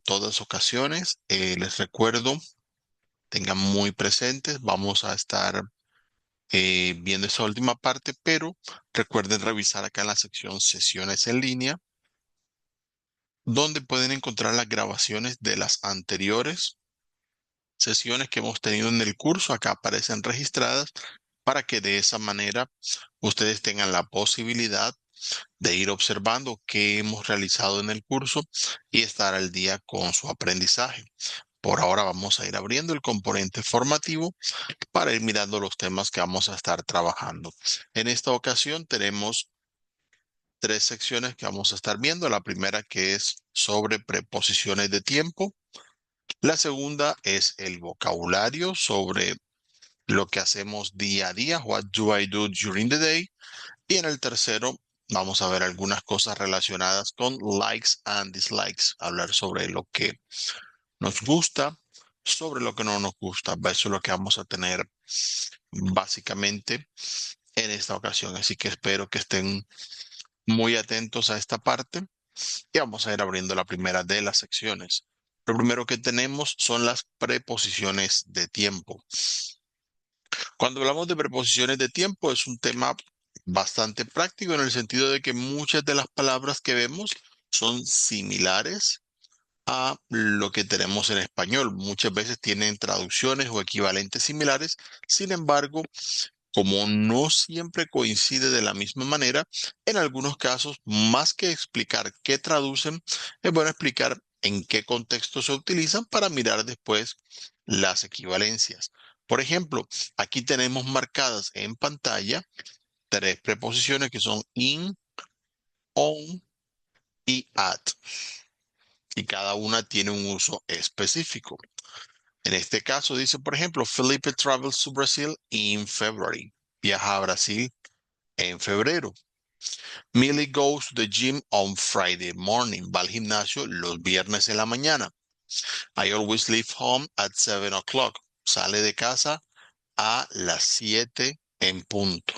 todas ocasiones. Les recuerdo, tengan muy presentes, vamos a estar viendo esa última parte, pero recuerden revisar acá en la sección sesiones en línea, donde pueden encontrar las grabaciones de las anteriores sesiones que hemos tenido en el curso. Acá aparecen registradas para que de esa manera ustedes tengan la posibilidad de ir observando qué hemos realizado en el curso y estar al día con su aprendizaje. Por ahora vamos a ir abriendo el componente formativo para ir mirando los temas que vamos a estar trabajando. En esta ocasión tenemos tres secciones que vamos a estar viendo. La primera, que es sobre preposiciones de tiempo. La segunda es el vocabulario, sobre lo que hacemos día a día, what do I do during the day. Y en el tercero vamos a ver algunas cosas relacionadas con likes and dislikes, hablar sobre lo que nos gusta, sobre lo que no nos gusta. Eso es lo que vamos a tener básicamente en esta ocasión. Así que espero que estén muy atentos a esta parte y vamos a ir abriendo la primera de las secciones. Lo primero que tenemos son las preposiciones de tiempo. Cuando hablamos de preposiciones de tiempo, es un tema bastante práctico en el sentido de que muchas de las palabras que vemos son similares a lo que tenemos en español. Muchas veces tienen traducciones o equivalentes similares. Sin embargo, como no siempre coincide de la misma manera, en algunos casos, más que explicar qué traducen, es bueno explicar en qué contexto se utilizan para mirar después las equivalencias. Por ejemplo, aquí tenemos marcadas en pantalla tres preposiciones que son in, on y at. Y cada una tiene un uso específico. En este caso dice, por ejemplo, Felipe travels to Brazil in February. Viaja a Brasil en febrero. Millie goes to the gym on Friday morning. Va al gimnasio los viernes en la mañana. I always leave home at 7 o'clock. Sale de casa a las 7 en punto.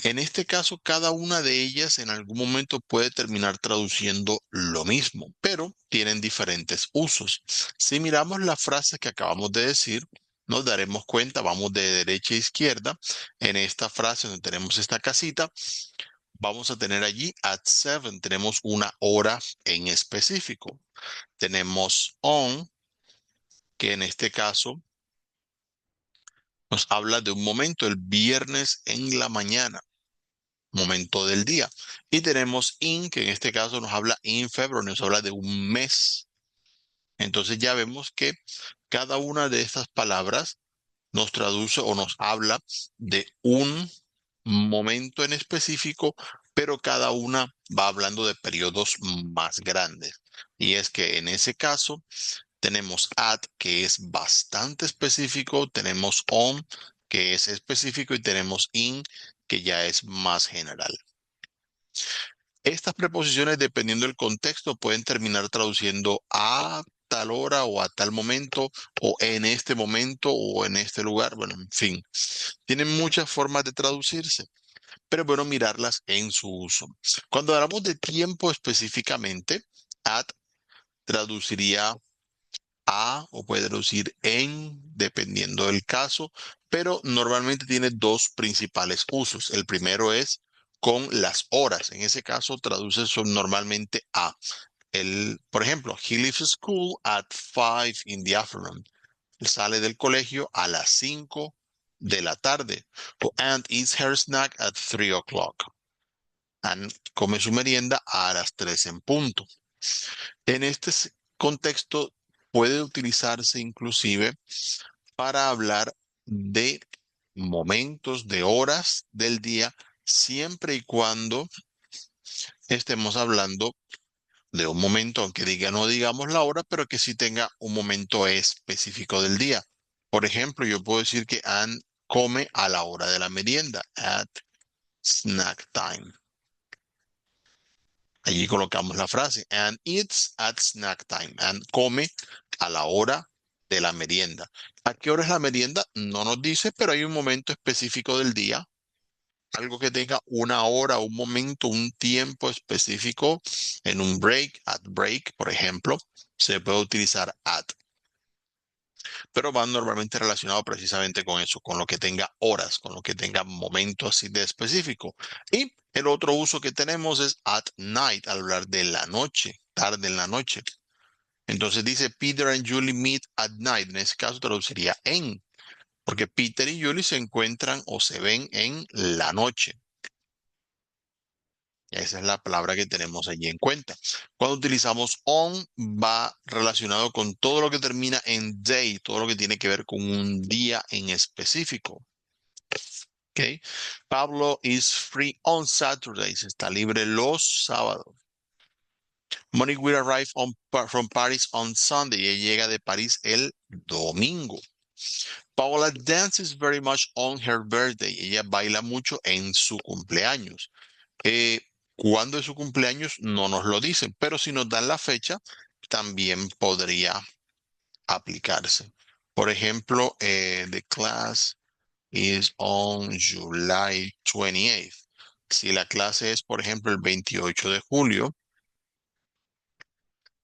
En este caso, cada una de ellas en algún momento puede terminar traduciendo lo mismo, pero tienen diferentes usos. Si miramos la frase que acabamos de decir, nos daremos cuenta, vamos de derecha a izquierda, en esta frase donde tenemos esta casita, vamos a tener allí at 7, tenemos una hora en específico. Tenemos on, que en este caso nos habla de un momento, el viernes en la mañana, momento del día. Y tenemos in, que en este caso nos habla in February, nos habla de un mes. Entonces ya vemos que cada una de estas palabras nos traduce o nos habla de un momento en específico, pero cada una va hablando de periodos más grandes. Y es que en ese caso tenemos at, que es bastante específico, tenemos on, que es específico, y tenemos in, que ya es más general. Estas preposiciones, dependiendo del contexto, pueden terminar traduciendo a tal hora o a tal momento o en este momento o en este lugar. Bueno, en fin, tienen muchas formas de traducirse, pero es bueno mirarlas en su uso. Cuando hablamos de tiempo específicamente, at traduciría a o puede traducir en, dependiendo del caso, pero normalmente tiene dos principales usos. El primero es con las horas. En ese caso traduce eso normalmente a. Por ejemplo, he leaves school at 5 in the afternoon. Él sale del colegio a las 5 de la tarde. O and eats her snack at 3 o'clock. And come su merienda a las 3 en punto. En este contexto puede utilizarse inclusive para hablar de momentos, de horas del día, siempre y cuando estemos hablando de un momento, aunque diga no digamos la hora, pero que sí tenga un momento específico del día. Por ejemplo, yo puedo decir que Anne come a la hora de la merienda, at snack time. Allí colocamos la frase, and eats at snack time. And come a la hora de la merienda. ¿A qué hora es la merienda? No nos dice, pero hay un momento específico del día Algo que tenga una hora, un momento, un tiempo específico en un break, at break, por ejemplo, se puede utilizar at, pero van normalmente relacionados precisamente con eso, con lo que tenga horas, con lo que tenga momento así de específico. Y el otro uso que tenemos es at night, al hablar de la noche, tarde en la noche. Entonces dice Peter and Julie meet at night. En ese caso traduciría en, porque Peter y Julie se encuentran o se ven en la noche. Esa es la palabra que tenemos allí en cuenta. Cuando utilizamos on, va relacionado con todo lo que termina en day, todo lo que tiene que ver con un día en específico. ¿Ok? Pablo is free on Saturdays, está libre los sábados. Monique will arrive from Paris on Sunday. Ella llega de París el domingo. Paola dances very much on her birthday. Ella baila mucho en su cumpleaños. Eh, ¿Cuándo es su cumpleaños? No nos lo dicen, pero si nos dan la fecha, también podría aplicarse. Por ejemplo, the class is on July 28th. Si la clase es, por ejemplo, el 28 de julio,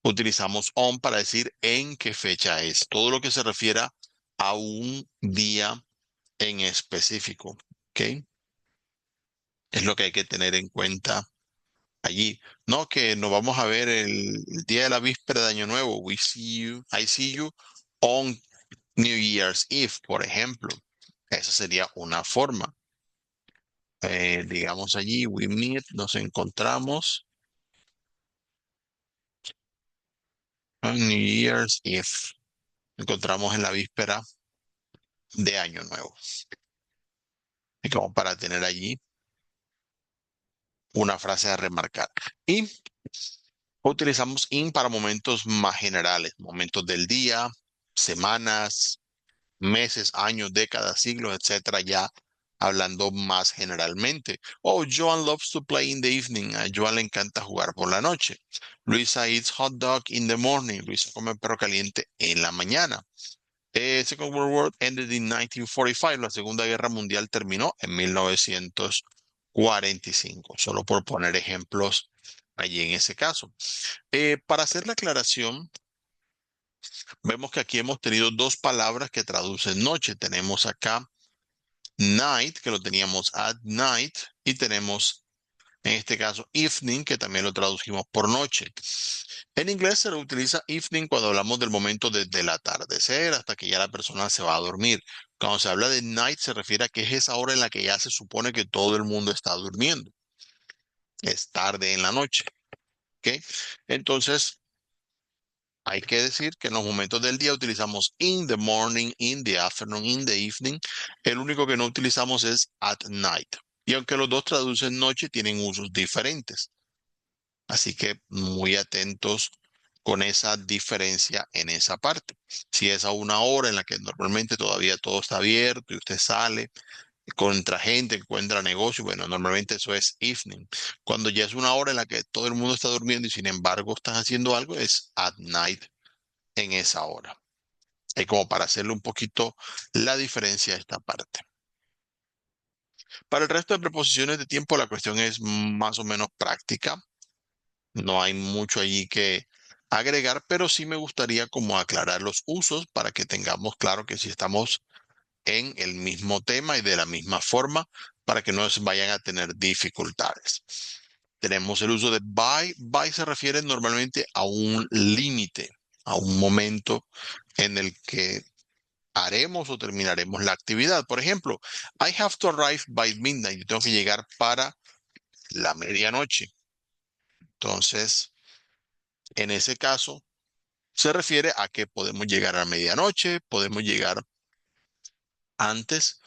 utilizamos on para decir en qué fecha es. Todo lo que se refiera a un día en específico. ¿Ok? Es lo que hay que tener en cuenta allí. No, que nos vamos a ver el día de la víspera de Año Nuevo. I see you on New Year's Eve, por ejemplo. Esa sería una forma. Digamos allí, we meet, nos encontramos on New Year's Eve. Encontramos en la víspera de Año Nuevo. Y como para tener allí una frase a remarcar. Y utilizamos in para momentos más generales, momentos del día, semanas, meses, años, décadas, siglos, etcétera, ya hablando más generalmente. Oh, Joan loves to play in the evening. A Joan le encanta jugar por la noche. Luisa eats hot dog in the morning. Luisa come perro caliente en la mañana. Second World War ended in 1945. La Segunda Guerra Mundial terminó en 1945. Solo por poner ejemplos allí en ese caso. Para hacer la aclaración, vemos que aquí hemos tenido dos palabras que traducen noche. Tenemos acá night, que lo teníamos at night, y tenemos en este caso evening, que también lo traducimos por noche. En inglés se lo utiliza evening cuando hablamos del momento desde el atardecer hasta que ya la persona se va a dormir. Cuando se habla de night se refiere a que es esa hora en la que ya se supone que todo el mundo está durmiendo. Es tarde en la noche. ¿Ok? Entonces, hay que decir que en los momentos del día utilizamos in the morning, in the afternoon, in the evening. El único que no utilizamos es at night. Y aunque los dos traducen noche, tienen usos diferentes. Así que muy atentos con esa diferencia en esa parte. Si es a una hora en la que normalmente todavía todo está abierto y usted sale contra gente, encuentra negocio, bueno, normalmente eso es evening. Cuando ya es una hora en la que todo el mundo está durmiendo y sin embargo estás haciendo algo, es at night en esa hora. Y como para hacerle un poquito la diferencia a esta parte. Para el resto de preposiciones de tiempo, la cuestión es más o menos práctica. No hay mucho allí que agregar, pero sí me gustaría como aclarar los usos para que tengamos claro que si estamos en el mismo tema y de la misma forma, para que no se vayan a tener dificultades. Tenemos el uso de by. By se refiere normalmente a un límite, a un momento en el que haremos o terminaremos la actividad. Por ejemplo, I have to arrive by midnight. Yo tengo que llegar para la medianoche. Entonces, en ese caso, se refiere a que podemos llegar a medianoche, podemos llegar antes,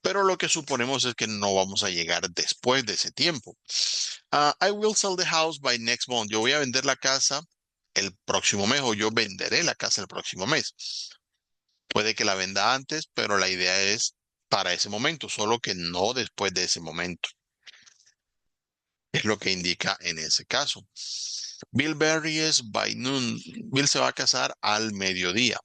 pero lo que suponemos es que no vamos a llegar después de ese tiempo. I will sell the house by next month. Yo voy a vender la casa el próximo mes o yo venderé la casa el próximo mes. Puede que la venda antes, pero la idea es para ese momento, solo que no después de ese momento. Es lo que indica en ese caso. Bill marries by noon. Bill se va a casar al mediodía.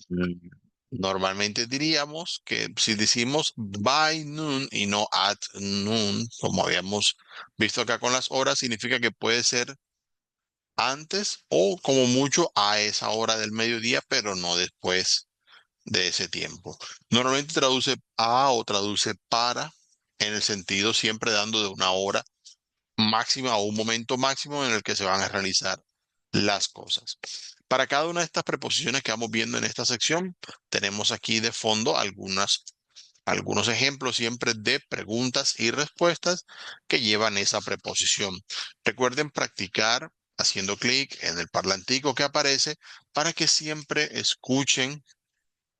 Mm. Normalmente diríamos que si decimos by noon y no at noon, como habíamos visto acá con las horas, significa que puede ser antes o como mucho a esa hora del mediodía, pero no después de ese tiempo. Normalmente traduce a o traduce para en el sentido siempre dando de una hora máxima o un momento máximo en el que se van a realizar las cosas. Para cada una de estas preposiciones que vamos viendo en esta sección, tenemos aquí de fondo algunos ejemplos siempre de preguntas y respuestas que llevan esa preposición. Recuerden practicar haciendo clic en el parlantico que aparece para que siempre escuchen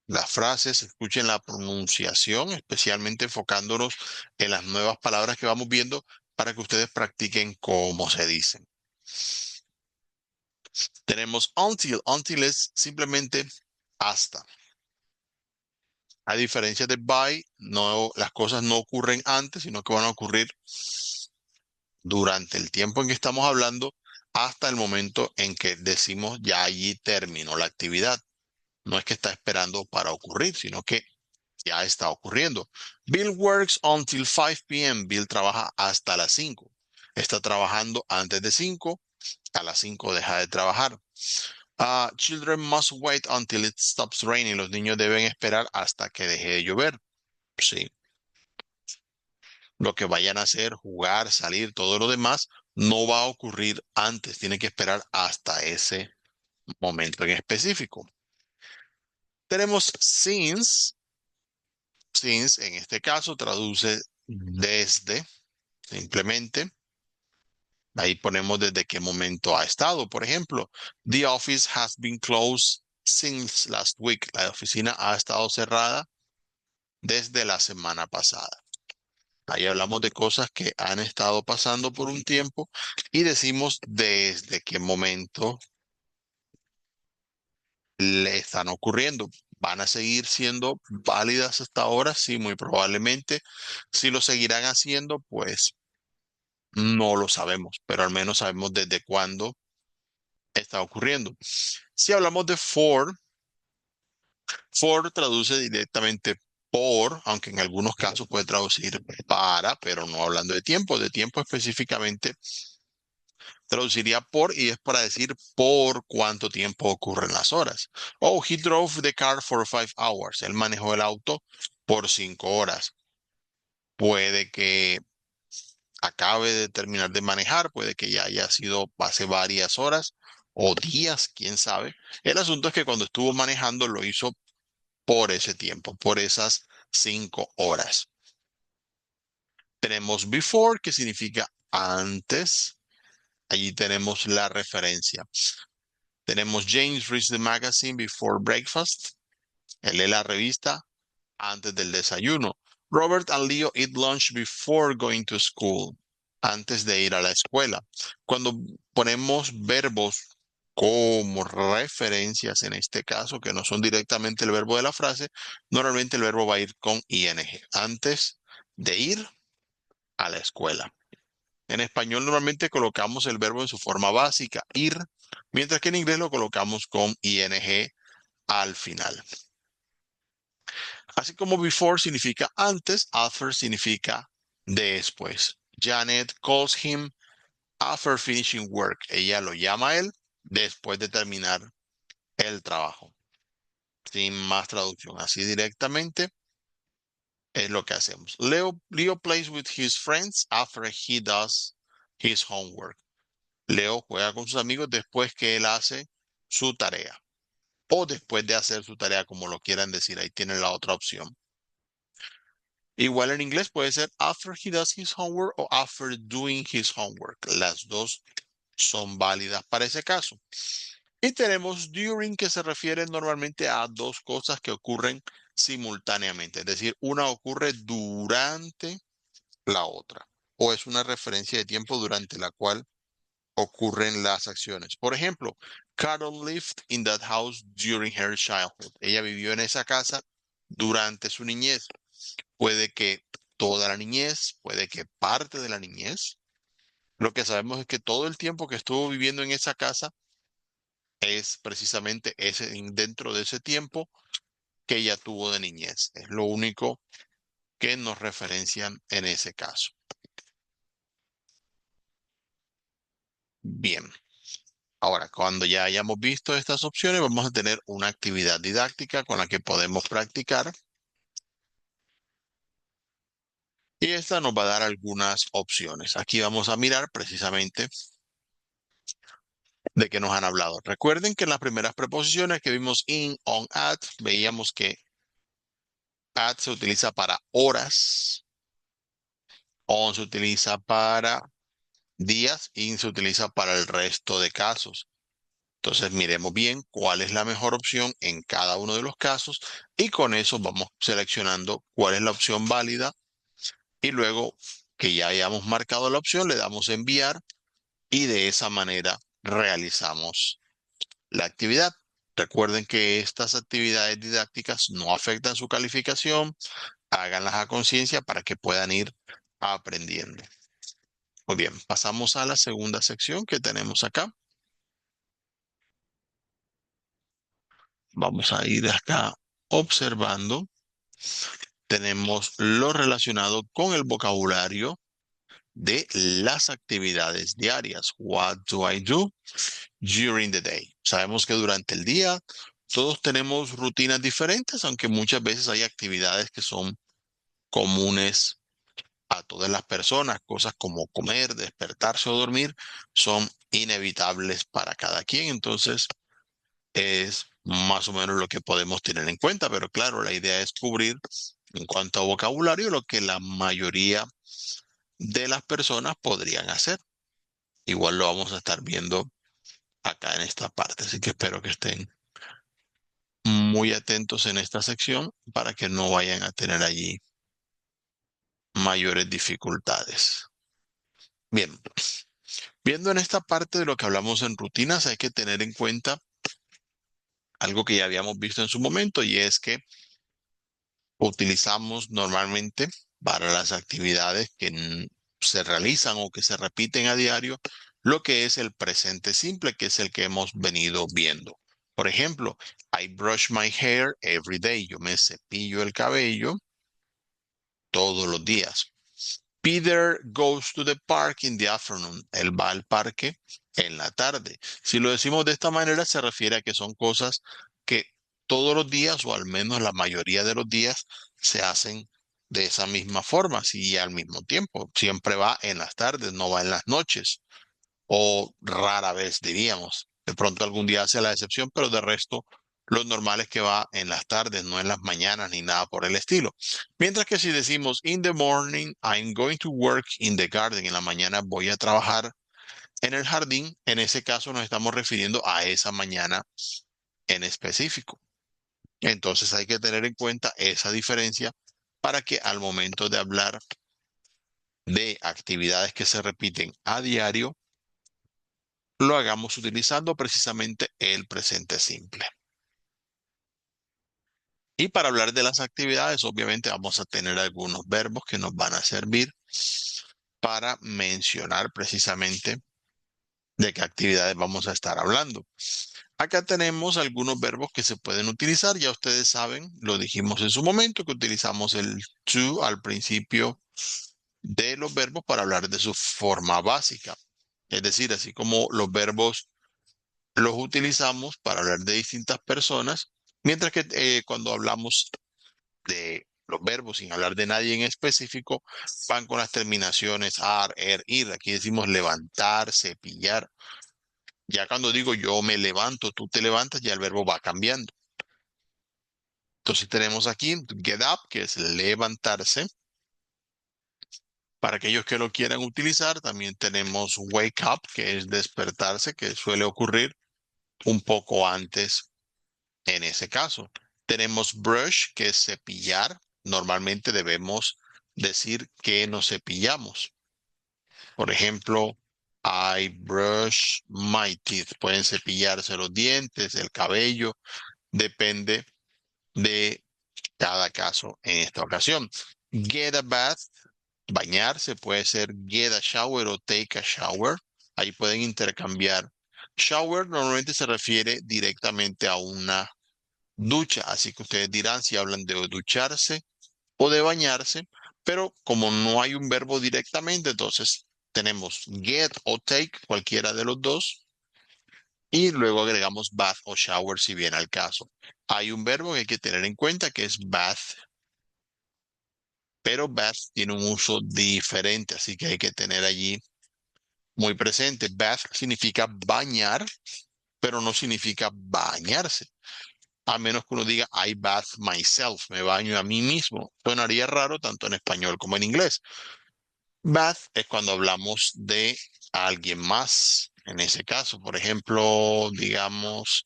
las frases, escuchen la pronunciación, especialmente enfocándonos en las nuevas palabras que vamos viendo para que ustedes practiquen cómo se dicen. Tenemos until. Until es simplemente hasta. A diferencia de by, no, las cosas no ocurren antes, sino que van a ocurrir durante el tiempo en que estamos hablando hasta el momento en que decimos ya allí terminó la actividad. No es que está esperando para ocurrir, sino que ya está ocurriendo. Bill works until 5 p.m. Bill trabaja hasta las 5. Está trabajando antes de 5. A las 5 deja de trabajar. Children must wait until it stops raining. Los niños deben esperar hasta que deje de llover. Sí. Lo que vayan a hacer, jugar, salir, todo lo demás, no va a ocurrir antes. Tiene que esperar hasta ese momento en específico. Tenemos since. Since, en este caso, traduce desde, simplemente. Ahí ponemos desde qué momento ha estado. Por ejemplo, the office has been closed since last week. La oficina ha estado cerrada desde la semana pasada. Ahí hablamos de cosas que han estado pasando por un tiempo y decimos desde qué momento le están ocurriendo. ¿Van a seguir siendo válidas hasta ahora? Sí, muy probablemente. Si lo seguirán haciendo, pues no lo sabemos, pero al menos sabemos desde cuándo está ocurriendo. Si hablamos de for traduce directamente por, aunque en algunos casos puede traducir para, pero no hablando de tiempo específicamente traduciría por y es para decir por cuánto tiempo ocurren las horas. Oh, he drove the car for 5 hours. Él manejó el auto por 5 horas. Puede que acabe de terminar de manejar, puede que ya haya sido hace varias horas o días, quién sabe. El asunto es que cuando estuvo manejando lo hizo por ese tiempo, por esas 5 horas. Tenemos before, que significa antes. Allí tenemos la referencia. Tenemos James reads the magazine before breakfast. Él lee la revista antes del desayuno. Robert and Leo eat lunch before going to school. Antes de ir a la escuela. Cuando ponemos verbos como referencias en este caso, que no son directamente el verbo de la frase, normalmente el verbo va a ir con ing. Antes de ir a la escuela. En español normalmente colocamos el verbo en su forma básica, ir, mientras que en inglés lo colocamos con ing al final. Así como before significa antes, after significa después. Janet calls him after finishing work. Ella lo llama a él después de terminar el trabajo. Sin más traducción, así directamente es lo que hacemos. Leo plays with his friends after he does his homework. Leo juega con sus amigos después que él hace su tarea o después de hacer su tarea, como lo quieran decir. Ahí tienen la otra opción. Igual en inglés puede ser after he does his homework o after doing his homework. Las dos son válidas para ese caso. Y tenemos during, que se refiere normalmente a dos cosas que ocurren simultáneamente. Es decir, una ocurre durante la otra. O es una referencia de tiempo durante la cual ocurren las acciones. Por ejemplo, Carol lived in that house during her childhood. Ella vivió en esa casa durante su niñez. Puede que toda la niñez, puede que parte de la niñez. Lo que sabemos es que todo el tiempo que estuvo viviendo en esa casa es precisamente ese, dentro de ese tiempo que ella tuvo de niñez. Es lo único que nos referencian en ese caso. Bien, ahora cuando ya hayamos visto estas opciones, vamos a tener una actividad didáctica con la que podemos practicar. Y esta nos va a dar algunas opciones. Aquí vamos a mirar precisamente de qué nos han hablado. Recuerden que en las primeras preposiciones que vimos in, on, at, veíamos que at se utiliza para horas, on se utiliza para días, in se utiliza para el resto de casos. Entonces miremos bien cuál es la mejor opción en cada uno de los casos y con eso vamos seleccionando cuál es la opción válida y luego que ya hayamos marcado la opción le damos enviar y de esa manera realizamos la actividad. Recuerden que estas actividades didácticas no afectan su calificación, háganlas a conciencia para que puedan ir aprendiendo. Muy bien, pasamos a la segunda sección que tenemos acá. Vamos a ir acá observando. Tenemos lo relacionado con el vocabulario de las actividades diarias. What do I do during the day? Sabemos que durante el día todos tenemos rutinas diferentes, aunque muchas veces hay actividades que son comunes a todas las personas, cosas como comer, despertarse o dormir, son inevitables para cada quien. Entonces, es más o menos lo que podemos tener en cuenta, pero claro, la idea es cubrir en cuanto a vocabulario lo que la mayoría de las personas podrían hacer. Igual lo vamos a estar viendo acá en esta parte, así que espero que estén muy atentos en esta sección para que no vayan a tener allí mayores dificultades. Bien, viendo en esta parte de lo que hablamos en rutinas, hay que tener en cuenta algo que ya habíamos visto en su momento y es que utilizamos normalmente para las actividades que se realizan o que se repiten a diario lo que es el presente simple, que es el que hemos venido viendo. Por ejemplo, I brush my hair every day. Yo me cepillo el cabello todos los días. Peter goes to the park in the afternoon. Él va al parque en la tarde. Si lo decimos de esta manera, se refiere a que son cosas que todos los días, o al menos la mayoría de los días, se hacen de esa misma forma, sí, al mismo tiempo. Siempre va en las tardes, no va en las noches o rara vez diríamos. De pronto algún día hace la excepción, pero de resto lo normal es que va en las tardes, no en las mañanas ni nada por el estilo. Mientras que si decimos in the morning, I'm going to work in the garden, en la mañana voy a trabajar en el jardín, en ese caso nos estamos refiriendo a esa mañana en específico. Entonces hay que tener en cuenta esa diferencia para que al momento de hablar de actividades que se repiten a diario, lo hagamos utilizando precisamente el presente simple. Y para hablar de las actividades, obviamente vamos a tener algunos verbos que nos van a servir para mencionar precisamente de qué actividades vamos a estar hablando. Acá tenemos algunos verbos que se pueden utilizar, ya ustedes saben, lo dijimos en su momento, que utilizamos el to al principio de los verbos para hablar de su forma básica. Es decir, así como los verbos los utilizamos para hablar de distintas personas, mientras que cuando hablamos de los verbos sin hablar de nadie en específico, van con las terminaciones ar, er, ir. Aquí decimos levantar, cepillar. Ya cuando digo yo me levanto, tú te levantas, ya el verbo va cambiando. Entonces tenemos aquí get up, que es levantarse. Para aquellos que lo quieran utilizar, también tenemos wake up, que es despertarse, que suele ocurrir un poco antes en ese caso. Tenemos brush, que es cepillar. Normalmente debemos decir que nos cepillamos. Por ejemplo, I brush my teeth. Pueden cepillarse los dientes, el cabello, depende de cada caso en esta ocasión. Get a bath, bañarse, puede ser get a shower o take a shower. Ahí pueden intercambiar. Shower normalmente se refiere directamente a una ducha. Así que ustedes dirán si hablan de ducharse o de bañarse, pero como no hay un verbo directamente, entonces tenemos get o take, cualquiera de los dos, y luego agregamos bath o shower si viene al caso. Hay un verbo que hay que tener en cuenta que es bath, pero bath tiene un uso diferente, así que hay que tener allí muy presente. Bath significa bañar, pero no significa bañarse. A menos que uno diga I bath myself, me baño a mí mismo. Sonaría raro tanto en español como en inglés. Bath es cuando hablamos de alguien más. En ese caso, por ejemplo, digamos,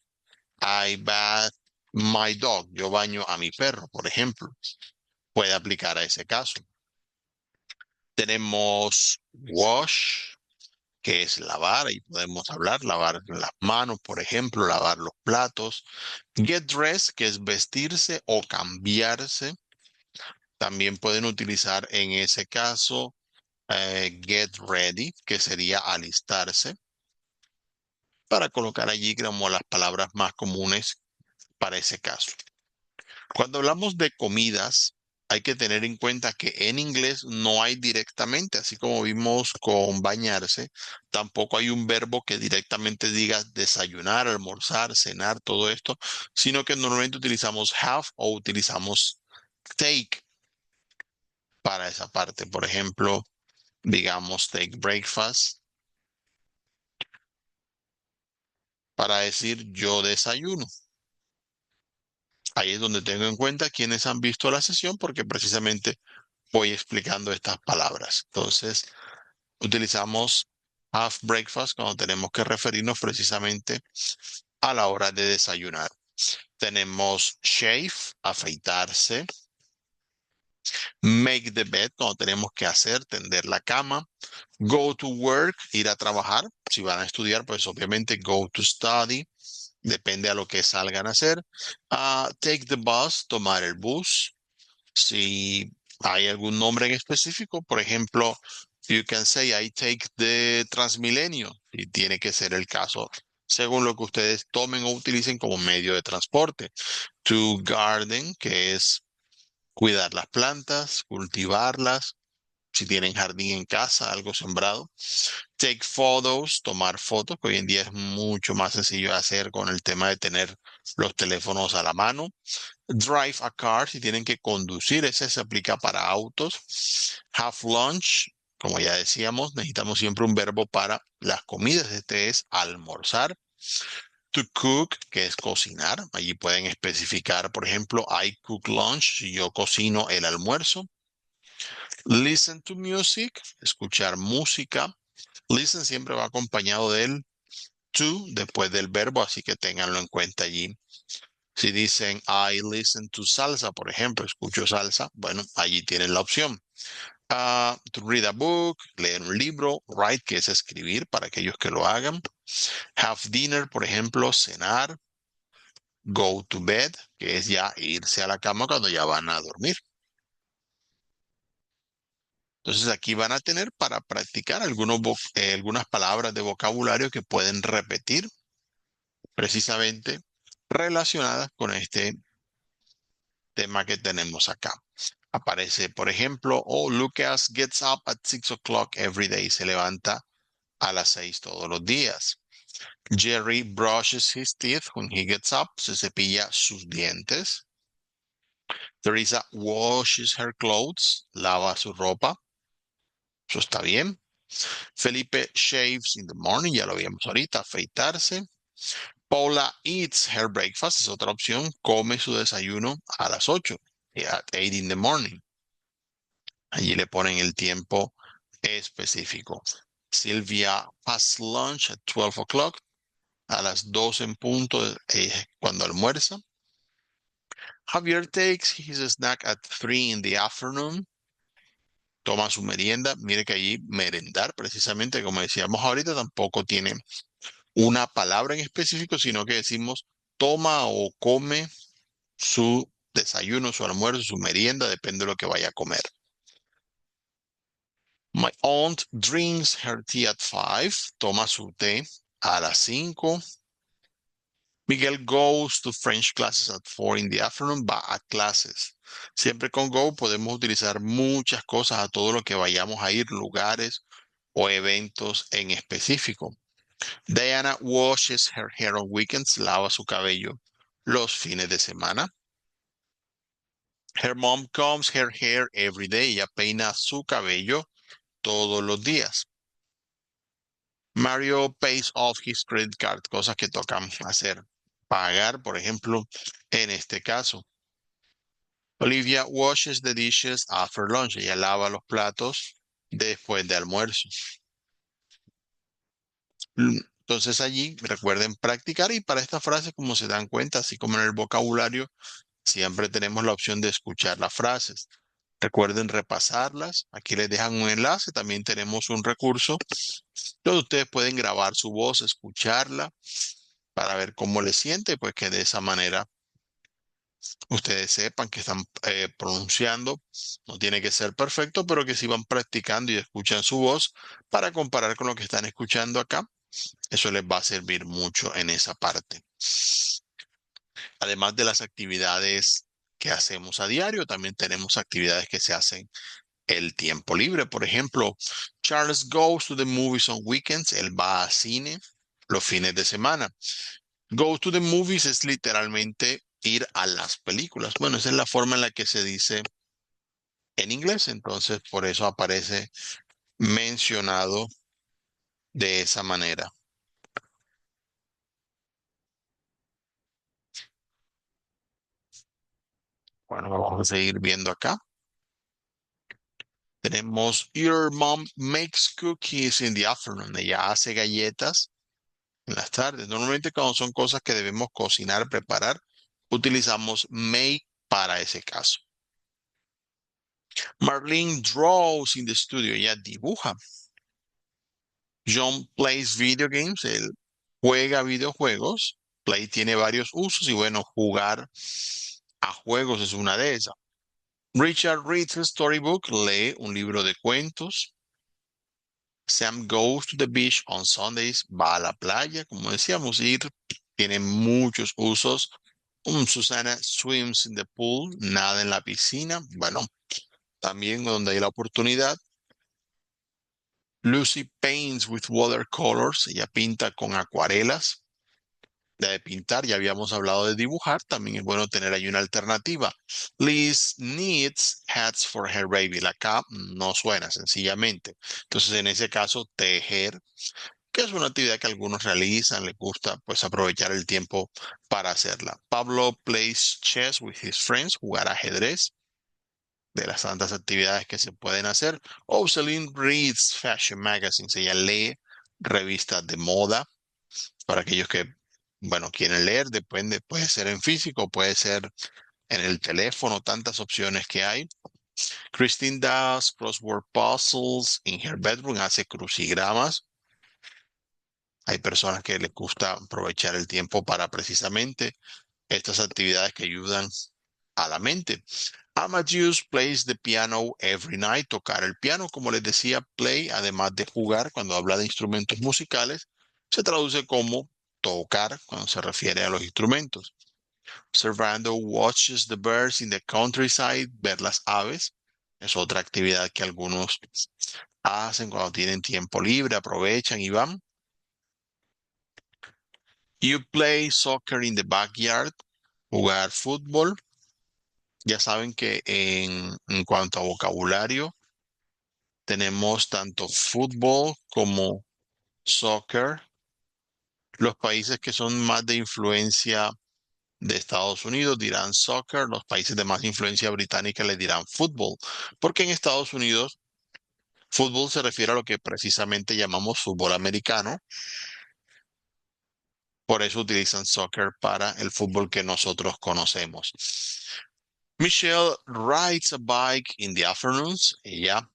I bath my dog. Yo baño a mi perro, por ejemplo. Puede aplicar a ese caso. Tenemos wash, que es lavar, y podemos hablar, lavar las manos, por ejemplo, lavar los platos. Get dressed, que es vestirse o cambiarse. También pueden utilizar en ese caso get ready, que sería alistarse, para colocar allí como las palabras más comunes para ese caso. Cuando hablamos de comidas, hay que tener en cuenta que en inglés no hay directamente, así como vimos con bañarse, tampoco hay un verbo que directamente diga desayunar, almorzar, cenar, todo esto, sino que normalmente utilizamos have o utilizamos take para esa parte. Por ejemplo, digamos take breakfast para decir yo desayuno. Ahí es donde tengo en cuenta quienes han visto la sesión porque precisamente voy explicando estas palabras. Entonces, utilizamos have breakfast cuando tenemos que referirnos precisamente a la hora de desayunar. Tenemos shave, afeitarse. Make the bed cuando tenemos que hacer, tender la cama. Go to work, ir a trabajar. Si van a estudiar, pues obviamente go to study. Depende a lo que salgan a hacer. Take the bus, tomar el bus. Si hay algún nombre en específico, por ejemplo, you can say I take the Transmilenio, y tiene que ser el caso, según lo que ustedes tomen o utilicen como medio de transporte. To garden, que es cuidar las plantas, cultivarlas, si tienen jardín en casa, algo sembrado. Take photos, tomar fotos, que hoy en día es mucho más sencillo de hacer con el tema de tener los teléfonos a la mano. Drive a car, si tienen que conducir, ese se aplica para autos. Have lunch, como ya decíamos, necesitamos siempre un verbo para las comidas. Este es almorzar. To cook, que es cocinar. Allí pueden especificar, por ejemplo, I cook lunch, si yo cocino el almuerzo. Listen to music, escuchar música. Listen siempre va acompañado del to después del verbo, así que ténganlo en cuenta allí. Si dicen I listen to salsa, por ejemplo, escucho salsa, bueno, allí tienen la opción. To read a book, leer un libro, write, que es escribir para aquellos que lo hagan. Have dinner, por ejemplo, cenar. Go to bed, que es ya irse a la cama cuando ya van a dormir. Entonces aquí van a tener para practicar algunas palabras de vocabulario que pueden repetir precisamente relacionadas con este tema que tenemos acá. Aparece, por ejemplo, oh, Lucas gets up at 6 o'clock every day. Se levanta a las 6 todos los días. Jerry brushes his teeth when he gets up. Se cepilla sus dientes. Teresa washes her clothes. Lava su ropa. Eso está bien. Felipe shaves in the morning. Ya lo vimos ahorita. Afeitarse. Paula eats her breakfast. Es otra opción. Come su desayuno a las 8. At 8 in the morning. Allí le ponen el tiempo específico. Sylvia has lunch at 12 o'clock. A las 12 en punto, cuando almuerza. Javier takes his snack at 3 in the afternoon. Toma su merienda. Mire que allí merendar, precisamente como decíamos ahorita, tampoco tiene una palabra en específico, sino que decimos toma o come su desayuno, su almuerzo, su merienda, depende de lo que vaya a comer. My aunt drinks her tea at 5. Toma su té a las 5. Miguel goes to French classes at 4 in the afternoon. Va a clases. Siempre con go podemos utilizar muchas cosas a todo lo que vayamos a ir, lugares o eventos en específico. Diana washes her hair on weekends. Lava su cabello los fines de semana. Her mom combs her hair every day. Ella peina su cabello todos los días. Mario pays off his credit card, cosas que tocan hacer. Pagar, por ejemplo, en este caso. Olivia washes the dishes after lunch. Ella lava los platos después de almuerzo. Entonces allí recuerden practicar y para esta frase, como se dan cuenta, así como en el vocabulario, siempre tenemos la opción de escuchar las frases. Recuerden repasarlas. Aquí les dejan un enlace. También tenemos un recurso donde ustedes pueden grabar su voz, escucharla para ver cómo le siente, pues que de esa manera ustedes sepan que están pronunciando. No tiene que ser perfecto, pero que si van practicando y escuchan su voz para comparar con lo que están escuchando acá, eso les va a servir mucho en esa parte. Además de las actividades que hacemos a diario, también tenemos actividades que se hacen el tiempo libre. Por ejemplo, Charles goes to the movies on weekends. Él va a cine los fines de semana. Go to the movies es literalmente ir a las películas. Bueno, esa es la forma en la que se dice en inglés, entonces por eso aparece mencionado de esa manera. Bueno, vamos a seguir viendo acá. Tenemos Your mom makes cookies in the afternoon. Ella hace galletas en las tardes. Normalmente cuando son cosas que debemos cocinar, preparar, utilizamos make para ese caso. Marlene draws in the studio. Ella dibuja. John plays video games. Él juega videojuegos. Play tiene varios usos y bueno, jugar a juegos es una de esas. Richard reads a storybook. Lee un libro de cuentos. Sam goes to the beach on Sundays. Va a la playa. Como decíamos, ir tiene muchos usos. Susana swims in the pool. Nada en la piscina. Bueno, también donde hay la oportunidad. Lucy paints with watercolors. Ella pinta con acuarelas. De pintar, ya habíamos hablado de dibujar, también es bueno tener ahí una alternativa. Liz needs hats for her baby. La K no suena sencillamente. Entonces, en ese caso, tejer, que es una actividad que algunos realizan, les gusta pues aprovechar el tiempo para hacerla. Pablo plays chess with his friends, jugar ajedrez, de las tantas actividades que se pueden hacer. O Celine reads fashion magazines, ella lee revistas de moda para aquellos que, bueno, quieren leer, depende, puede ser en físico, puede ser en el teléfono, tantas opciones que hay. Christine does crossword puzzles in her bedroom, hace crucigramas. Hay personas que les gusta aprovechar el tiempo para precisamente estas actividades que ayudan a la mente. Amadeus plays the piano every night, tocar el piano, como les decía, play, además de jugar, cuando habla de instrumentos musicales, se traduce como tocar cuando se refiere a los instrumentos. Servando watches the birds in the countryside, ver las aves, es otra actividad que algunos hacen cuando tienen tiempo libre, aprovechan y van. You play soccer in the backyard, jugar fútbol. Ya saben que en cuanto a vocabulario, tenemos tanto fútbol como soccer. Los países que son más de influencia de Estados Unidos dirán soccer, los países de más influencia británica le dirán fútbol, porque en Estados Unidos fútbol se refiere a lo que precisamente llamamos fútbol americano, por eso utilizan soccer para el fútbol que nosotros conocemos. Michelle rides a bike in the afternoons, ella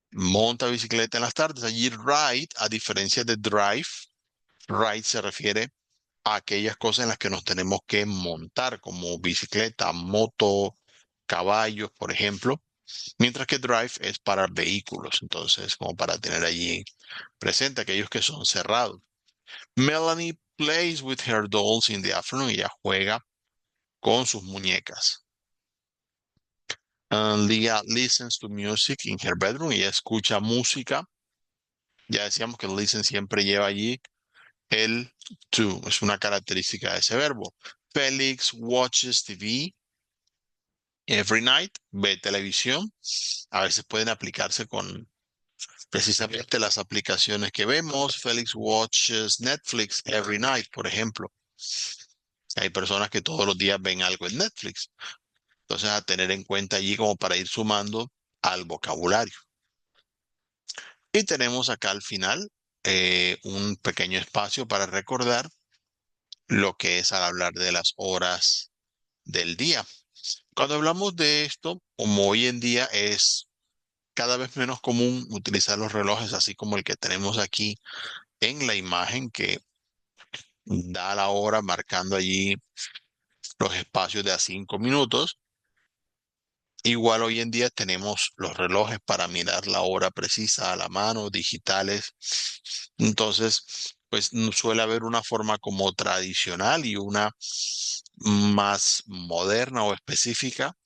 monta bicicleta en las tardes. Allí ride, a diferencia de drive, ride se refiere a aquellas cosas en las que nos tenemos que montar, como bicicleta, moto, caballos, por ejemplo, mientras que drive es para vehículos, entonces como para tener allí presente aquellos que son cerrados. Melanie plays with her dolls in the afternoon. Ella juega con sus muñecas. Leah listens to music in her bedroom. Ella escucha música. Ya decíamos que el listen siempre lleva allí el to. Es una característica de ese verbo. Felix watches TV every night. Ve televisión. A veces pueden aplicarse con precisamente las aplicaciones que vemos. Felix watches Netflix every night, por ejemplo. Hay personas que todos los días ven algo en Netflix. Entonces, a tener en cuenta allí como para ir sumando al vocabulario. Y tenemos acá al final un pequeño espacio para recordar lo que es al hablar de las horas del día. Cuando hablamos de esto, como hoy en día es cada vez menos común utilizar los relojes así como el que tenemos aquí en la imagen que da la hora marcando allí los espacios de a 5 minutos. Igual hoy en día tenemos los relojes para mirar la hora precisa a la mano, digitales. Entonces, pues suele haber una forma como tradicional y una más moderna o específica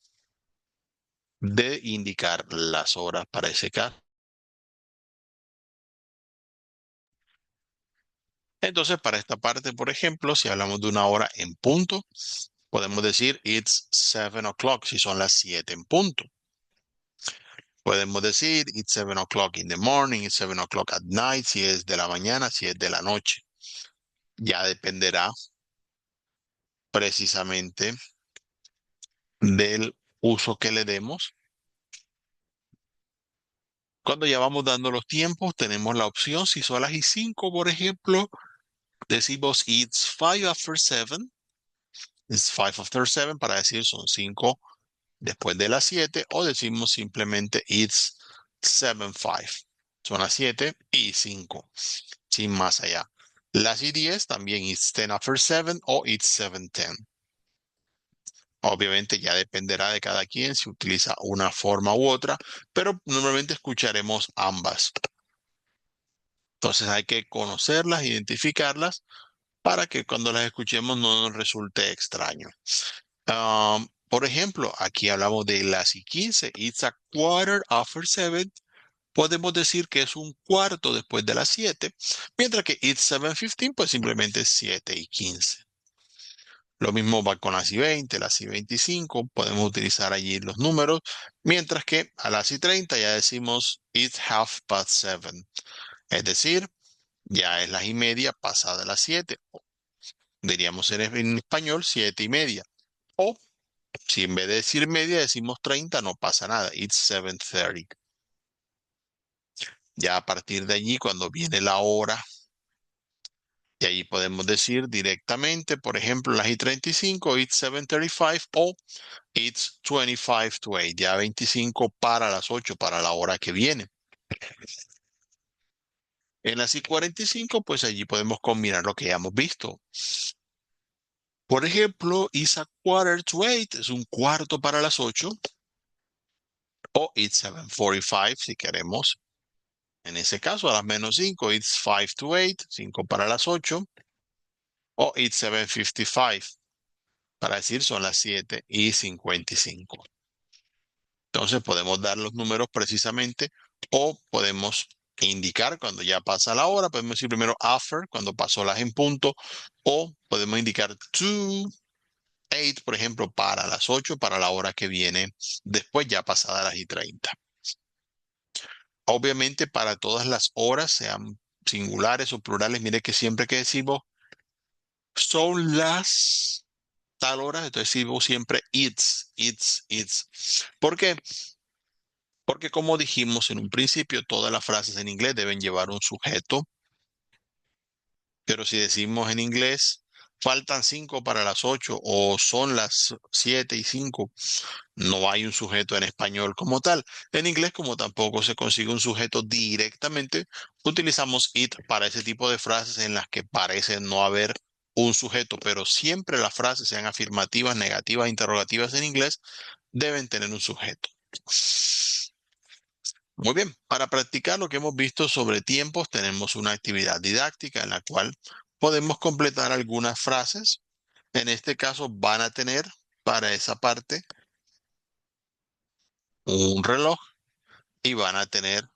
de indicar las horas para ese caso. Entonces, para esta parte, por ejemplo, si hablamos de una hora en punto, podemos decir it's 7 o'clock si son las 7 en punto. Podemos decir it's 7 o'clock in the morning, it's 7 o'clock at night, si es de la mañana, si es de la noche. Ya dependerá precisamente del uso que le demos. Cuando ya vamos dando los tiempos, tenemos la opción, si son las y 5, por ejemplo, decimos it's 5 after 7, it's 5 after 7 para decir son 5 después de las 7, o decimos simplemente it's 7:05, son las 7:05, sin más allá. Las y 10 también it's 10 after 7 o it's 7:10. Obviamente ya dependerá de cada quien si utiliza una forma u otra, pero normalmente escucharemos ambas. Entonces hay que conocerlas, identificarlas para que cuando las escuchemos no nos resulte extraño. Por ejemplo, aquí hablamos de las y 15. It's a quarter after 7. Podemos decir que es un cuarto después de las 7, mientras que it's 7:15, pues simplemente es 7:15. Lo mismo va con las y 20, las y 25, podemos utilizar allí los números, mientras que a las y 30 ya decimos it's 7:30. Es decir, ya es las y media pasada las 7. Diríamos en español 7:30. O si en vez de decir media decimos 30, no pasa nada. It's 7:30. Ya a partir de allí, cuando viene la hora, y allí podemos decir directamente, por ejemplo, las y 35, it's 7:35 o it's 25 to 8, ya 25 para las 8, para la hora que viene. En las y 45, pues allí podemos combinar lo que ya hemos visto. Por ejemplo, it's a quarter to 8, es un cuarto para las 8. O it's 7:45 si queremos. En ese caso, a las menos 5, it's 5 to 8, 5 para las 8. O it's 7:55, para decir son las 7:55. Entonces podemos dar los números precisamente o podemos indicar cuando ya pasa la hora, podemos decir primero after, cuando pasó las en punto, o podemos indicar to 8, por ejemplo, para las 8, para la hora que viene después, ya pasadas las y 30. Obviamente para todas las horas, sean singulares o plurales, mire que siempre que decimos son las tal hora, entonces decimos siempre it's. ¿Por qué? Porque como dijimos en un principio, todas las frases en inglés deben llevar un sujeto, pero si decimos en inglés, faltan 5 para las 8 o son las 7:05, no hay un sujeto en español como tal. En inglés, como tampoco se consigue un sujeto directamente, utilizamos it para ese tipo de frases en las que parece no haber un sujeto, pero siempre las frases, sean afirmativas, negativas, interrogativas en inglés, deben tener un sujeto. Muy bien, para practicar lo que hemos visto sobre tiempos, tenemos una actividad didáctica en la cual podemos completar algunas frases. En este caso van a tener para esa parte un reloj y van a tener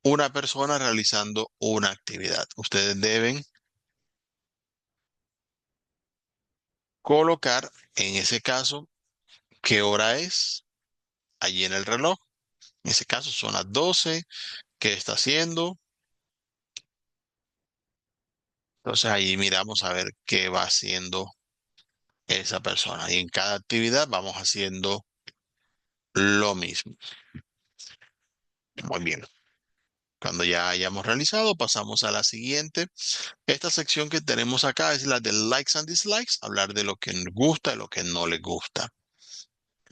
una persona realizando una actividad. Ustedes deben colocar en ese caso qué hora es allí en el reloj. En ese caso son las 12. ¿Qué está haciendo? Entonces ahí miramos a ver qué va haciendo esa persona. Y en cada actividad vamos haciendo lo mismo. Muy bien. Cuando ya hayamos realizado, pasamos a la siguiente. Esta sección que tenemos acá es la de likes and dislikes, hablar de lo que nos gusta y lo que no les gusta.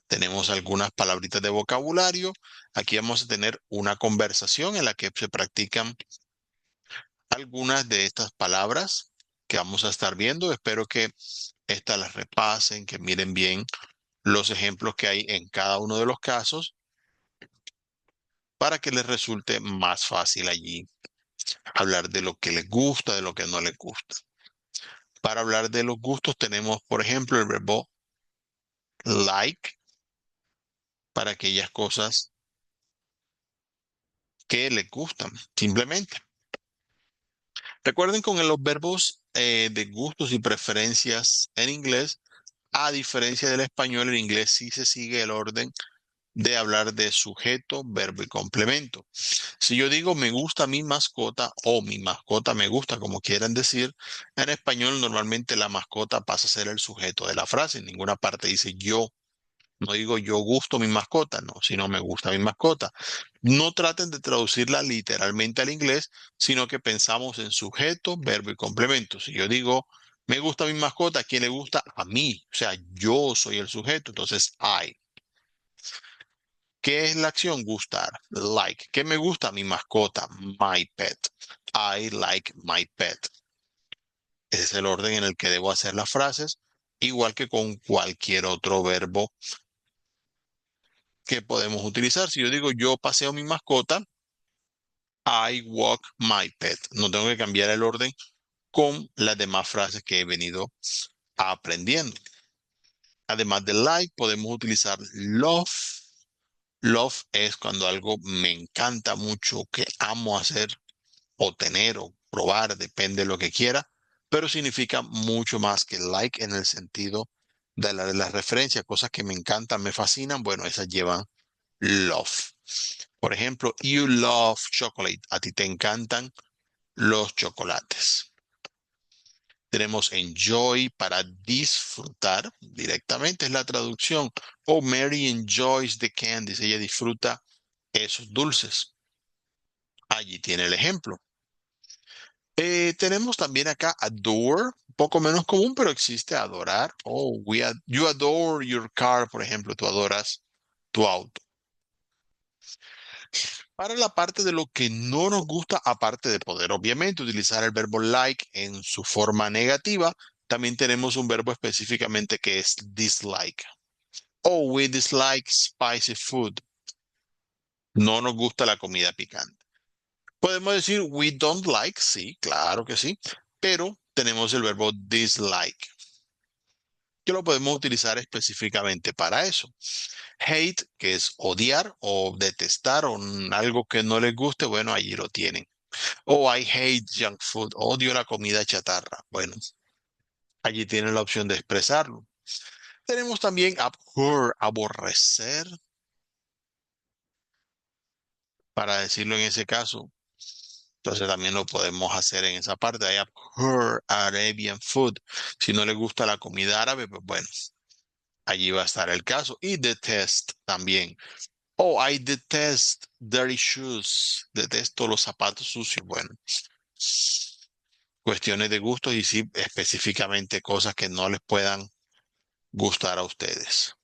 Tenemos algunas palabritas de vocabulario. Aquí vamos a tener una conversación en la que se practican algunas de estas palabras que vamos a estar viendo. Espero que estas las repasen, que miren bien los ejemplos que hay en cada uno de los casos para que les resulte más fácil allí hablar de lo que les gusta, de lo que no les gusta. Para hablar de los gustos tenemos, por ejemplo, el verbo like para aquellas cosas que les gustan, simplemente. Recuerden con los verbos de gustos y preferencias en inglés, a diferencia del español, en inglés sí se sigue el orden de hablar de sujeto, verbo y complemento. Si yo digo me gusta mi mascota o mi mascota me gusta, como quieran decir, en español normalmente la mascota pasa a ser el sujeto de la frase. En ninguna parte dice yo. No digo yo gusto mi mascota, no, sino me gusta mi mascota. No traten de traducirla literalmente al inglés, sino que pensamos en sujeto, verbo y complemento. Si yo digo me gusta mi mascota, ¿a quién le gusta? A mí. O sea, yo soy el sujeto, entonces I. ¿Qué es la acción? Gustar. Like. ¿Qué me gusta? Mi mascota. My pet. I like my pet. Ese es el orden en el que debo hacer las frases, igual que con cualquier otro verbo que podemos utilizar. Si yo digo yo paseo mi mascota, I walk my pet. No tengo que cambiar el orden con las demás frases que he venido aprendiendo. Además de like, podemos utilizar love. Love es cuando algo me encanta mucho, que amo hacer o tener o probar, depende de lo que quiera, pero significa mucho más que like en el sentido de la referencia, cosas que me encantan, me fascinan, bueno, esas llevan love. Por ejemplo, you love chocolate, a ti te encantan los chocolates. Tenemos enjoy para disfrutar, directamente es la traducción. Oh, Mary enjoys the candies, ella disfruta esos dulces. Allí tiene el ejemplo. Tenemos también acá adore, un poco menos común, pero existe adorar. Oh, you adore your car, por ejemplo, tú adoras tu auto. Para la parte de lo que no nos gusta, aparte de poder obviamente utilizar el verbo like en su forma negativa, también tenemos un verbo específicamente que es dislike. Oh, we dislike spicy food. No nos gusta la comida picante. Podemos decir we don't like, sí, claro que sí, pero tenemos el verbo dislike, que lo podemos utilizar específicamente para eso. Hate, que es odiar o detestar o algo que no les guste, bueno, allí lo tienen. Oh, I hate junk food, odio la comida chatarra. Bueno, allí tienen la opción de expresarlo. Tenemos también abhor, aborrecer, para decirlo en ese caso. Entonces también lo podemos hacer en esa parte. Hay abhor Arabian food. Si no le gusta la comida árabe, pues bueno, allí va a estar el caso. Y detest también. Oh, I detest dirty shoes. Detesto los zapatos sucios. Bueno, cuestiones de gustos y sí, específicamente cosas que no les puedan gustar a ustedes.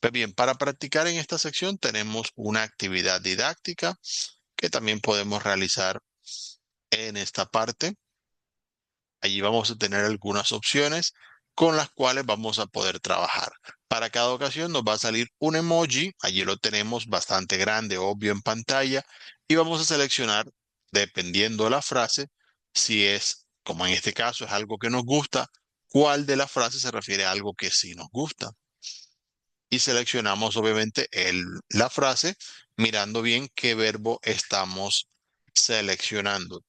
Pues bien, para practicar en esta sección tenemos una actividad didáctica que también podemos realizar en esta parte. Allí vamos a tener algunas opciones con las cuales vamos a poder trabajar. Para cada ocasión nos va a salir un emoji, allí lo tenemos bastante grande, obvio en pantalla, y vamos a seleccionar, dependiendo de la frase, Si es, como en este caso, es algo que nos gusta, cuál de las frases se refiere a algo que sí nos gusta. Y seleccionamos obviamente la frase mirando bien qué verbo estamos seleccionando.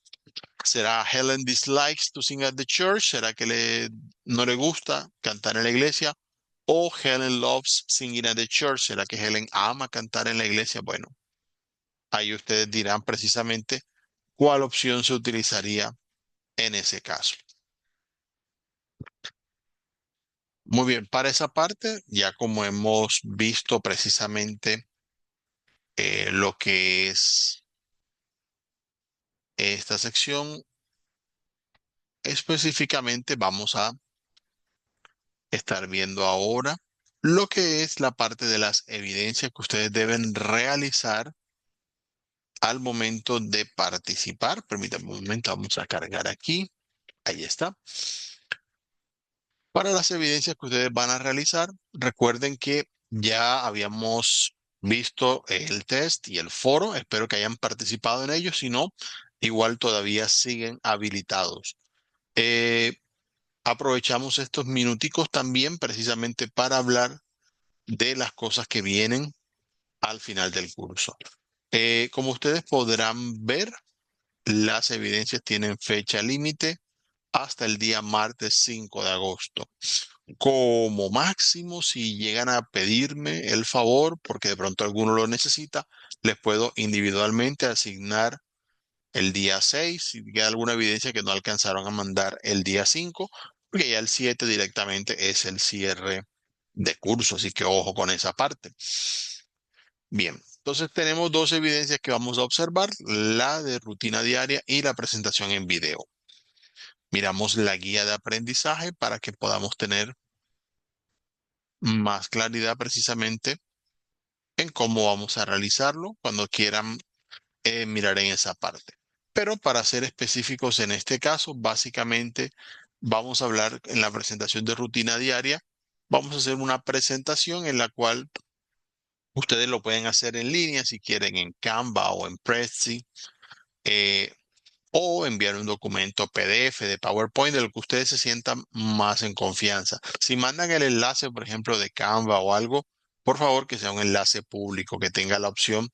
¿Será Helen dislikes to sing at the church? ¿Será que no le gusta cantar en la iglesia? ¿O Helen loves singing at the church? ¿Será que Helen ama cantar en la iglesia? Bueno, ahí ustedes dirán precisamente cuál opción se utilizaría en ese caso. Muy bien, para esa parte, ya como hemos visto precisamente lo que es esta sección, específicamente vamos a estar viendo ahora lo que es la parte de las evidencias que ustedes deben realizar al momento de participar. Permítanme un momento, vamos a cargar aquí. Ahí está. Para las evidencias que ustedes van a realizar, recuerden que ya habíamos visto el test y el foro. Espero que hayan participado en ellos. Si no, igual todavía siguen habilitados. Eh, Aprovechamos estos minuticos también precisamente para hablar de las cosas que vienen al final del curso. Como ustedes podrán ver, las evidencias tienen fecha límite hasta el día martes 5 de agosto. Como máximo, si llegan a pedirme el favor, porque de pronto alguno lo necesita, les puedo individualmente asignar el día 6 si queda alguna evidencia que no alcanzaron a mandar el día 5 porque ya el 7 directamente es el cierre de curso, así que ojo con esa parte. Bien, entonces tenemos dos evidencias que vamos a observar, la de rutina diaria y la presentación en video. Miramos la guía de aprendizaje para que podamos tener más claridad precisamente en cómo vamos a realizarlo cuando quieran mirar en esa parte. Pero para ser específicos en este caso, básicamente vamos a hablar en la presentación de rutina diaria. Vamos a hacer una presentación en la cual ustedes lo pueden hacer en línea si quieren en Canva o en Prezi. eh, o enviar un documento PDF de PowerPoint de lo que ustedes se sientan más en confianza. Si mandan el enlace, por ejemplo, de Canva o algo, por favor que sea un enlace público, que tenga la opción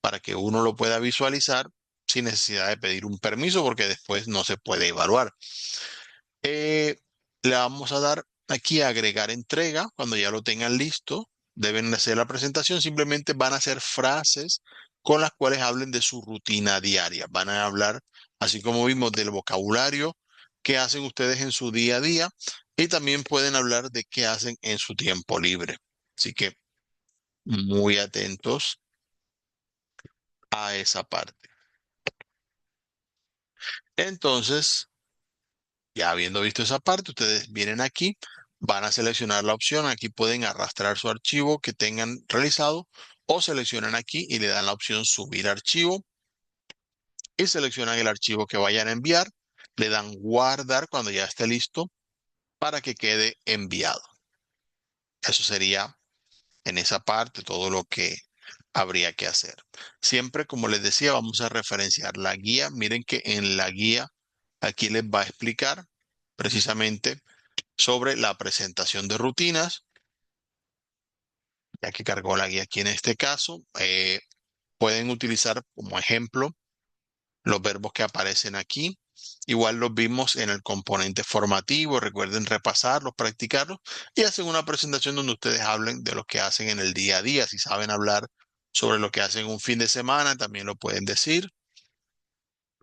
para que uno lo pueda visualizar sin necesidad de pedir un permiso, porque después no se puede evaluar. Eh, Le vamos a dar aquí a agregar entrega cuando ya lo tengan listo. Deben hacer la presentación, simplemente van a hacer frases con las cuales hablen de su rutina diaria. Van a hablar, así como vimos, del vocabulario que hacen ustedes en su día a día y también pueden hablar de qué hacen en su tiempo libre. Así que muy atentos a esa parte. Entonces, ya habiendo visto esa parte, ustedes vienen aquí, van a seleccionar la opción, aquí pueden arrastrar su archivo que tengan realizado o seleccionan aquí y le dan la opción subir archivo y seleccionan el archivo que vayan a enviar, le dan guardar cuando ya esté listo para que quede enviado. Eso sería en esa parte todo lo que habría que hacer. Siempre, como les decía, vamos a referenciar la guía. Miren que en la guía aquí les va a explicar precisamente sobre la presentación de rutinas, ya que cargó la guía aquí en este caso. Pueden utilizar como ejemplo los verbos que aparecen aquí. Igual los vimos en el componente formativo. Recuerden repasarlos, practicarlos y hacen una presentación donde ustedes hablen de lo que hacen en el día a día. Si saben hablar sobre lo que hacen un fin de semana, también lo pueden decir.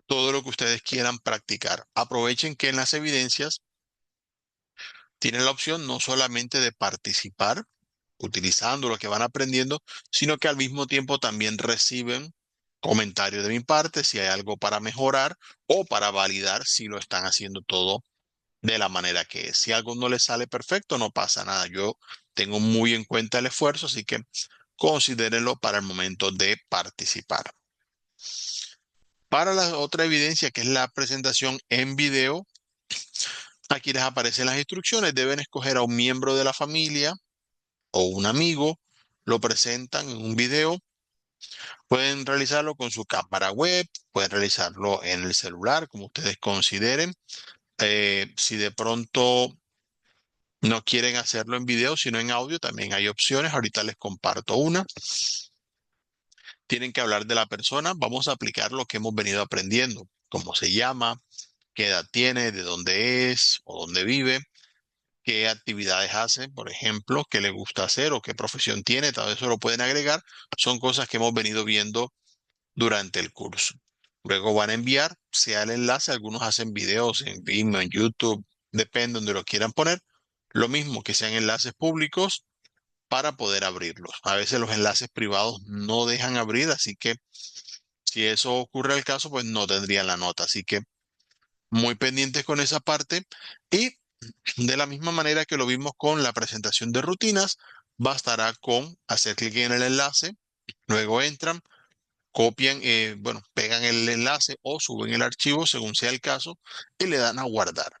Todo lo que ustedes quieran practicar. Aprovechen que en las evidencias tienen la opción no solamente de participar utilizando lo que van aprendiendo, sino que al mismo tiempo también reciben comentarios de mi parte si hay algo para mejorar o para validar si lo están haciendo todo de la manera que es. Si algo no les sale perfecto, no pasa nada. Yo tengo muy en cuenta el esfuerzo, así que considérenlo para el momento de participar. Para la otra evidencia, que es la presentación en video, aquí les aparecen las instrucciones. Deben escoger a un miembro de la familia o un amigo, lo presentan en un video Pueden realizarlo con su cámara web, pueden realizarlo en el celular, como ustedes consideren. Si de pronto no quieren hacerlo en video, sino en audio, también hay opciones. Ahorita les comparto una. Tienen que hablar de la persona. Vamos a aplicar lo que hemos venido aprendiendo. Cómo se llama, qué edad tiene, de dónde es o dónde vive, qué actividades hace, por ejemplo, qué le gusta hacer o qué profesión tiene. Todo eso lo pueden agregar. Son cosas que hemos venido viendo durante el curso. Luego van a enviar, sea el enlace, algunos hacen videos en Vimeo, en YouTube, depende donde lo quieran poner. Lo mismo que sean enlaces públicos para poder abrirlos. A veces los enlaces privados no dejan abrir, así que si eso ocurre el caso, pues no tendrían la nota. Así que muy pendientes con esa parte. Y de la misma manera que lo vimos con la presentación de rutinas, bastará con hacer clic en el enlace, luego entran, copian, bueno, pegan el enlace o suben el archivo según sea el caso y le dan a guardar.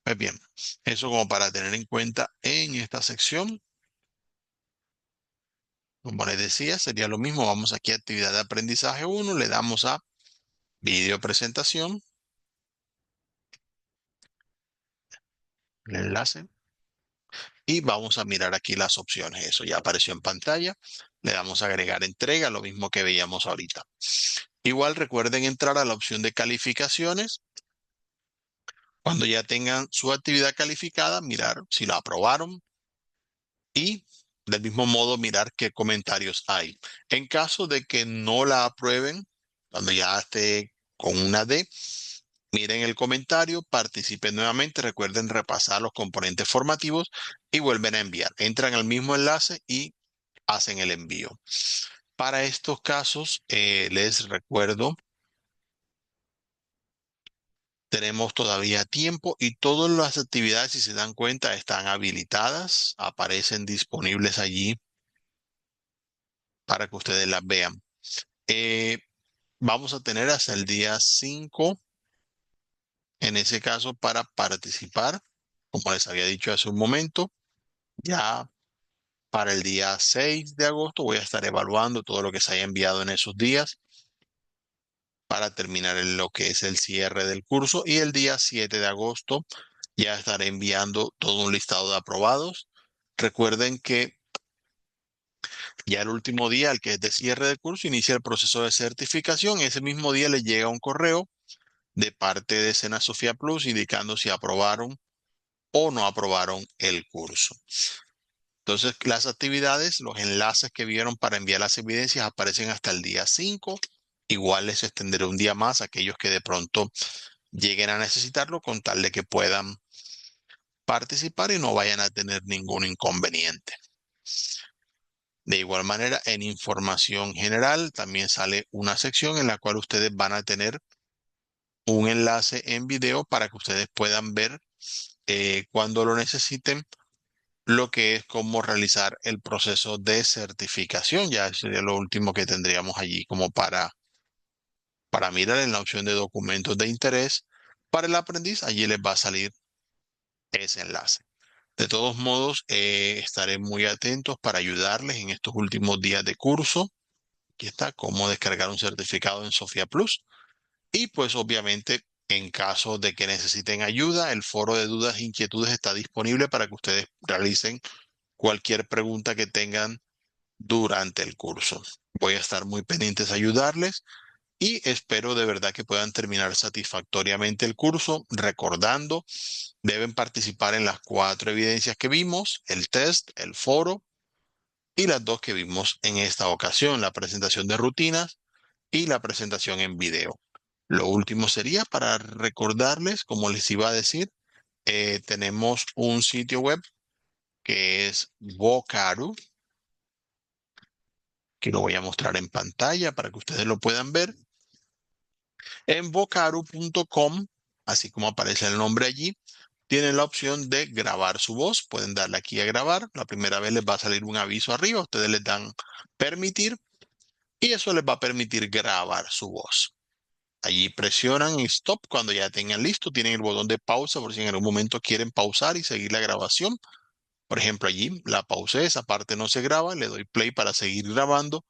Pues bien, eso como para tener en cuenta en esta sección. Como les decía, sería lo mismo. Vamos aquí a actividad de aprendizaje uno, le damos a video presentación, el enlace, y vamos a mirar aquí las opciones. Eso ya apareció en pantalla. Le damos a agregar entrega, lo mismo que veíamos ahorita. Igual recuerden entrar a la opción de calificaciones. Cuando ya tengan su actividad calificada, mirar si la aprobaron y del mismo modo mirar qué comentarios hay. En caso de que no la aprueben, cuando ya esté con una D, miren el comentario, participen nuevamente, recuerden repasar los componentes formativos y vuelven a enviar. Entran al mismo enlace y hacen el envío. Para estos casos, les recuerdo, tenemos todavía tiempo y todas las actividades, si se dan cuenta, están habilitadas, aparecen disponibles allí para que ustedes las vean. Eh, Vamos a tener hasta el día 5, en ese caso, para participar. Como les había dicho hace un momento, ya para el día 6 de agosto voy a estar evaluando todo lo que se haya enviado en esos días para terminar en lo que es el cierre del curso, y el día 7 de agosto ya estaré enviando todo un listado de aprobados. Recuerden que ya el último día, el que es de cierre del curso, inicia el proceso de certificación. Ese mismo día les llega un correo de parte de Sena Sofía Plus indicando si aprobaron o no aprobaron el curso. Entonces, las actividades, los enlaces que vieron para enviar las evidencias aparecen hasta el día 5. Igual les extenderé un día más a aquellos que de pronto lleguen a necesitarlo, con tal de que puedan participar y no vayan a tener ningún inconveniente. De igual manera, en información general también sale una sección en la cual ustedes van a tener un enlace en video para que ustedes puedan ver, cuando lo necesiten, lo que es cómo realizar el proceso de certificación. Ya sería lo último que tendríamos allí como para mirar en la opción de documentos de interés para el aprendiz. Allí les va a salir ese enlace. De todos modos, estaré muy atentos para ayudarles en estos últimos días de curso. Aquí está cómo descargar un certificado en Sofía Plus. Y pues obviamente, en caso de que necesiten ayuda, el foro de dudas e inquietudes está disponible para que ustedes realicen cualquier pregunta que tengan durante el curso. Voy a estar muy pendientes a ayudarles y espero de verdad que puedan terminar satisfactoriamente el curso. Recordando, deben participar en las 4 evidencias que vimos: el test, el foro y las 2 que vimos en esta ocasión: la presentación de rutinas y la presentación en video. Lo último sería para recordarles, como les iba a decir, tenemos un sitio web que es Vocaru, que lo voy a mostrar en pantalla para que ustedes lo puedan ver. En vocaru.com, así como aparece el nombre allí, tienen la opción de grabar su voz. Pueden darle aquí a grabar. La primera vez les va a salir un aviso arriba. Ustedes les dan permitir y eso les va a permitir grabar su voz. Allí presionan stop cuando ya tengan listo. Tienen el botón de pausa por si en algún momento quieren pausar y seguir la grabación. Por ejemplo, allí la pausé, esa parte no se graba, le doy play para seguir grabando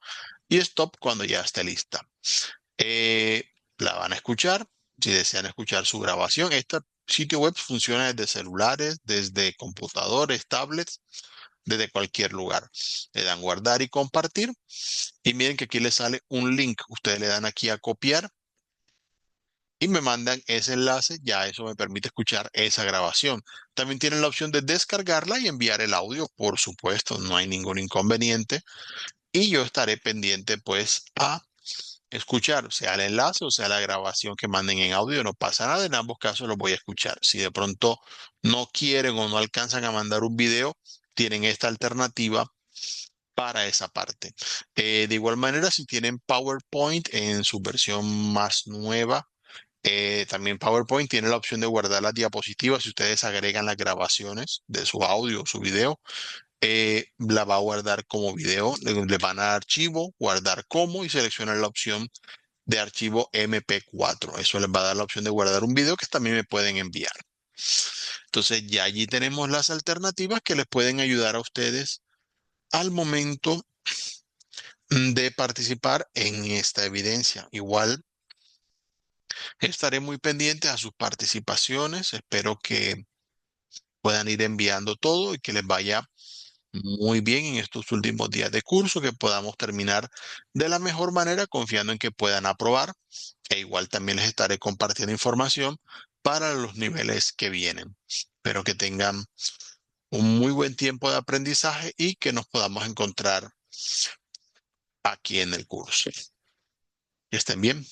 y stop cuando ya esté lista. Eh, la van a escuchar si desean escuchar su grabación. Este sitio web funciona desde celulares, desde computadores, tablets, desde cualquier lugar. Le dan guardar y compartir y miren que aquí les sale un link. Ustedes le dan aquí a copiar y me mandan ese enlace. Ya eso me permite escuchar esa grabación. También tienen la opción de descargarla y enviar el audio. Por supuesto, no hay ningún inconveniente. Y yo estaré pendiente pues a escuchar, sea el enlace o sea la grabación que manden en audio, no pasa nada, en ambos casos los voy a escuchar. Si de pronto no quieren o no alcanzan a mandar un video, tienen esta alternativa para esa parte. De igual manera, si tienen PowerPoint en su versión más nueva, también PowerPoint tiene la opción de guardar las diapositivas. Si ustedes agregan las grabaciones de su audio o su video, la va a guardar como video. Le van a dar archivo, guardar como y seleccionar la opción de archivo MP4. Eso les va a dar la opción de guardar un video que también me pueden enviar. Entonces ya allí tenemos las alternativas que les pueden ayudar a ustedes al momento de participar en esta evidencia. Igual estaré muy pendiente a sus participaciones. Espero que puedan ir enviando todo y que les vaya muy bien en estos últimos días de curso, que podamos terminar de la mejor manera, confiando en que puedan aprobar. E igual también les estaré compartiendo información para los niveles que vienen. Espero que tengan un muy buen tiempo de aprendizaje y que nos podamos encontrar aquí en el curso. Que estén bien.